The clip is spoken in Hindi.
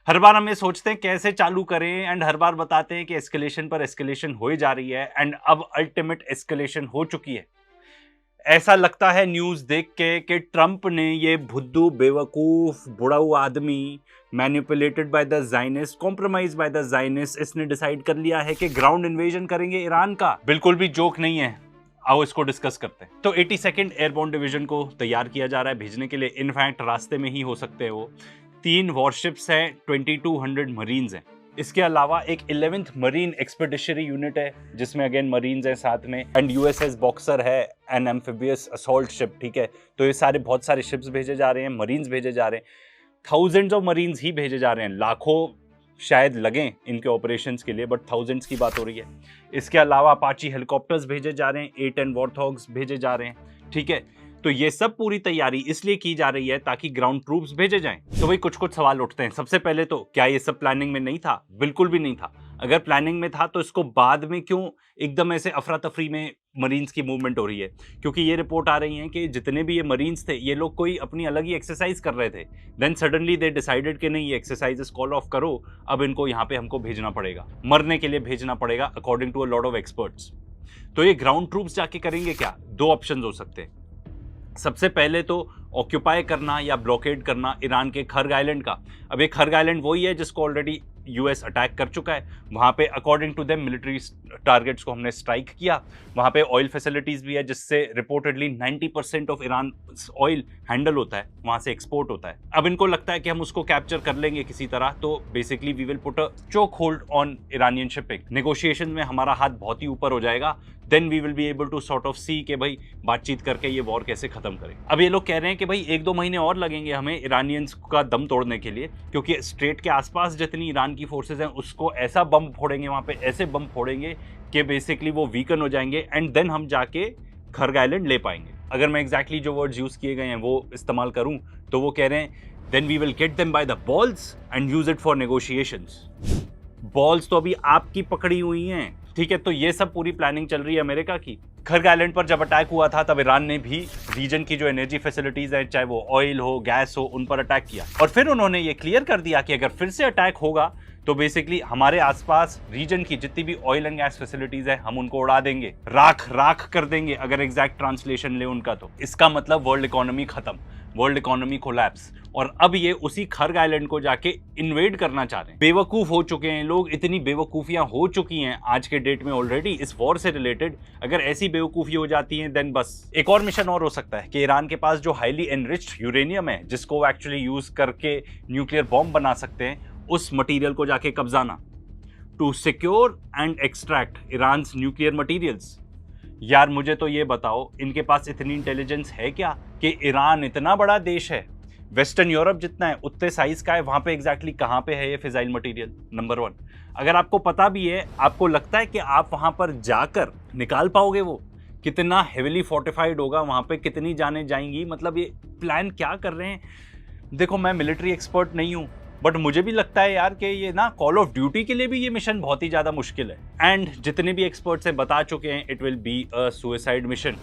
हर बार हम ये सोचते हैं कैसे चालू करें एंड हर बार बताते हैं कि एस्केलेशन पर एस्केलेशन हो ही जा रही है एंड अब अल्टीमेट एस्केलेशन हो चुकी है। ऐसा लगता है न्यूज देख के कि ट्रंप ने ये भुद्दू बेवकूफ बुढ़ाऊ आदमी manipulated by the Zionist, compromise by the Zionist, इसने डिसाइड कर लिया है कि ग्राउंड इन्वेजन करेंगे ईरान का। बिल्कुल भी जोक नहीं है। आओ इसको डिस्कस करते हैं। तो 82nd एयरबोर्न डिवीजन को तैयार किया जा रहा है भेजने के लिए। इनफैक्ट रास्ते में ही हो सकते हैं वो। 3 वॉरशिप्स हैं, 2200 मरीन्स हैं। इसके अलावा एक 11th मरीन एक्सपेडिशनरी यूनिट है जिसमें अगेन मरीन्स हैं साथ में, एंड यूएसएस बॉक्सर है, एन एम्फिबियस असॉल्ट शिप। ठीक है, तो ये सारे बहुत सारे शिप्स भेजे जा रहे हैं, मरीन्स भेजे जा रहे हैं, थाउजेंड्स ऑफ मरीन्स ही भेजे जा रहे हैं। लाखों शायद लगें इनके ऑपरेशंस के लिए, बट थाउजेंड्स की बात हो रही है। इसके अलावा अपाची हेलीकॉप्टर्स भेजे जा रहे हैं, A-10 वॉरथॉग्स भेजे जा रहे हैं। ठीक है, तो ये सब पूरी तैयारी इसलिए की जा रही है ताकि ग्राउंड ट्रूप्स भेजे जाएं। तो भाई कुछ कुछ सवाल उठते हैं। सबसे पहले तो क्या ये सब प्लानिंग में नहीं था? बिल्कुल भी नहीं था। अगर प्लानिंग में था तो इसको बाद में क्यों एकदम ऐसे अफरा तफरी में मरीन्स की मूवमेंट हो रही है? क्योंकि ये रिपोर्ट आ रही है कि जितने भी ये मरीन्स थे ये लोग कोई अपनी अलग ही एक्सरसाइज कर रहे थे। देन सडनली दे डिसाइडेड कि नहीं, ये एक्सरसाइजेस कॉल ऑफ करो, अब इनको यहाँ पे हमको भेजना पड़ेगा, मरने के लिए भेजना पड़ेगा according to a lot of experts. तो ये ग्राउंड ट्रूप्स जाके करेंगे क्या? 2 ऑप्शंस हो सकते हैं। सबसे पहले तो ऑक्यूपाई करना या ब्लॉकेड करना ईरान के खर्ग आइलैंड का। अब ये खर्ग आइलैंड वही है जिसको ऑलरेडी यूएस अटैक कर चुका है। वहाँ पे according to them military targets को हमने स्ट्राइक किया। वहाँ पे ऑयल फैसिलिटीज़ भी है जिससे reportedly 90% of Iran oil handle होता है, वहाँ से एक्सपोर्ट होता है। अब इनको लगता है कि हम उसको कैप्चर कर लेंगे किसी तरह, तो basically we will put a choke hold on Iranian shipping. Negotiation में हमारा हाथ बहुत ही ऊपर हो जाएगा। Then we will be able to sort of see कि भाई बातचीत करके ये वॉर कैसे खत्म करें। अब ये लोग कह रहे हैं कि भाई 1-2 महीने और लगेंगे हमें ईरानियंस का दम तोड़ने के लिए, क्योंकि स्ट्रेट के आसपास जितनी ईरान की फोर्सेज हैं उसको ऐसा बम फोड़ेंगे, वहाँ पे ऐसे बम फोड़ेंगे कि बेसिकली वो वीकन हो जाएंगे एंड देन हम जाके खर्ग आइलैंड ले पाएंगे। अगर मैं एग्जैक्टली जो वर्ड्स यूज़ किए गए हैं वो इस्तेमाल करूँ तो वो कह रहे हैं then we will get them by the balls and use it for negotiations. Balls तो अभी आपकी पकड़ी हुई हैं। ठीक है, तो ये सब पूरी प्लानिंग चल रही है अमेरिका की। खर्ग आइलैंड पर जब अटैक हुआ था तब ईरान ने भी रीजन की जो एनर्जी फैसिलिटीज है, चाहे वो ऑयल हो, गैस हो, उन पर अटैक किया। और फिर उन्होंने ये क्लियर कर दिया कि अगर फिर से अटैक होगा तो बेसिकली हमारे आसपास रीजन की जितनी भी ऑयल एंड गैस फैसिलिटीज है हम उनको उड़ा देंगे, राख राख कर देंगे। अगर एग्जैक्ट ट्रांसलेशन ले उनका तो इसका मतलब वर्ल्ड इकोनॉमी खत्म, वर्ल्ड इकोनॉमी कोलैप्स। और अब ये उसी खर्ग आइलैंड को जाके इन्वेड करना चाह रहे हैं। बेवकूफ हो चुके हैं लोग, इतनी बेवकूफियां हो चुकी हैं आज के डेट में ऑलरेडी इस वॉर से रिलेटेड। अगर ऐसी बेवकूफी हो जाती है देन बस एक और मिशन और हो सकता है कि ईरान के पास जो हाईली एनरिच्ड यूरेनियम है जिसको वो एक्चुअली यूज करके न्यूक्लियर बॉम्ब बना सकते हैं, उस मटेरियल को जाके कब्जाना to secure and extract Iran's nuclear materials. यार मुझे तो ये बताओ, इनके पास इतनी इंटेलिजेंस है क्या कि ईरान इतना बड़ा देश है, वेस्टर्न यूरोप जितना है उतने साइज का है, वहां पे एग्जैक्टली कहां पे है ये फिजाइल मटेरियल? नंबर 1, अगर आपको पता भी है, आपको लगता है कि आप वहां पर जाकर निकाल पाओगे? वो कितना हेविली फोर्टिफाइड होगा, वहां पे कितनी जानें जाएंगी? मतलब ये प्लान क्या कर रहे हैं? देखो मैं मिलिट्री एक्सपर्ट नहीं हूं, बट मुझे भी लगता है यार कि ये ना कॉल ऑफ ड्यूटी के लिए भी ये मिशन बहुत ही ज़्यादा मुश्किल है। एंड जितने भी एक्सपर्ट्स हैं बता चुके हैं it will be a suicide mission.